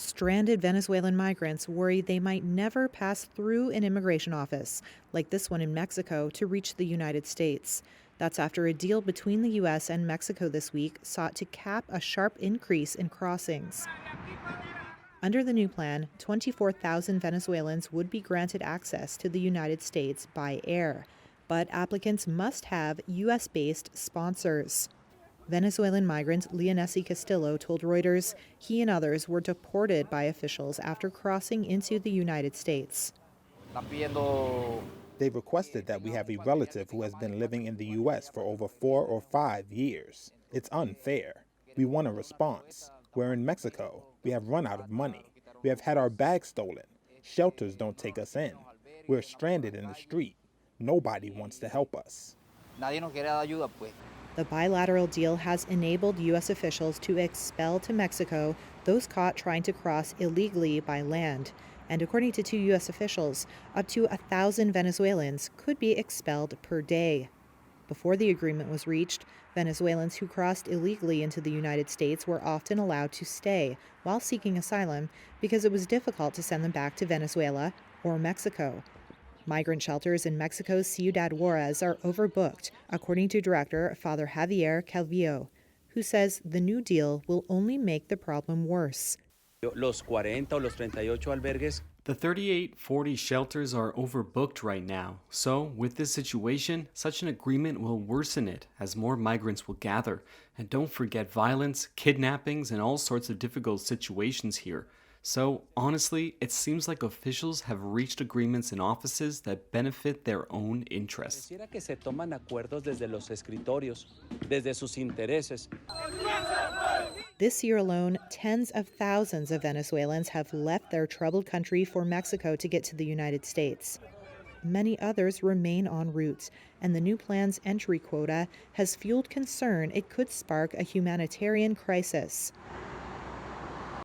Stranded Venezuelan migrants worry they might never pass through an immigration office, like this one in Mexico, to reach the United States. That's after a deal between the U.S. and Mexico this week sought to cap a sharp increase in crossings. Under the new plan, 24,000 Venezuelans would be granted access to the United States by air, but applicants must have U.S.-based sponsors. Venezuelan migrant Leonesi Castillo told Reuters he and others were deported by officials after crossing into the United States. They've requested that we have a relative who has been living in the U.S. for over 4 or 5 years. It's unfair. We want a response. We're in Mexico. We have run out of money. We have had our bags stolen. Shelters don't take us in. We're stranded in the street. Nobody wants to help us. The bilateral deal has enabled U.S. officials to expel to Mexico those caught trying to cross illegally by land. And according to two U.S. officials, up to 1,000 Venezuelans could be expelled per day. Before the agreement was reached, Venezuelans who crossed illegally into the United States were often allowed to stay while seeking asylum because it was difficult to send them back to Venezuela or Mexico. Migrant shelters in Mexico's Ciudad Juarez are overbooked, according to director Father Javier Calvillo, who says the new deal will only make the problem worse. The 38-40 shelters are overbooked right now, so with this situation, such an agreement will worsen it as more migrants will gather. And don't forget violence, kidnappings, and all sorts of difficult situations here. So, honestly, it seems like officials have reached agreements in offices that benefit their own interests. This year alone, tens of thousands of Venezuelans have left their troubled country for Mexico to get to the United States. Many others remain en route, and the new plan's entry quota has fueled concern it could spark a humanitarian crisis.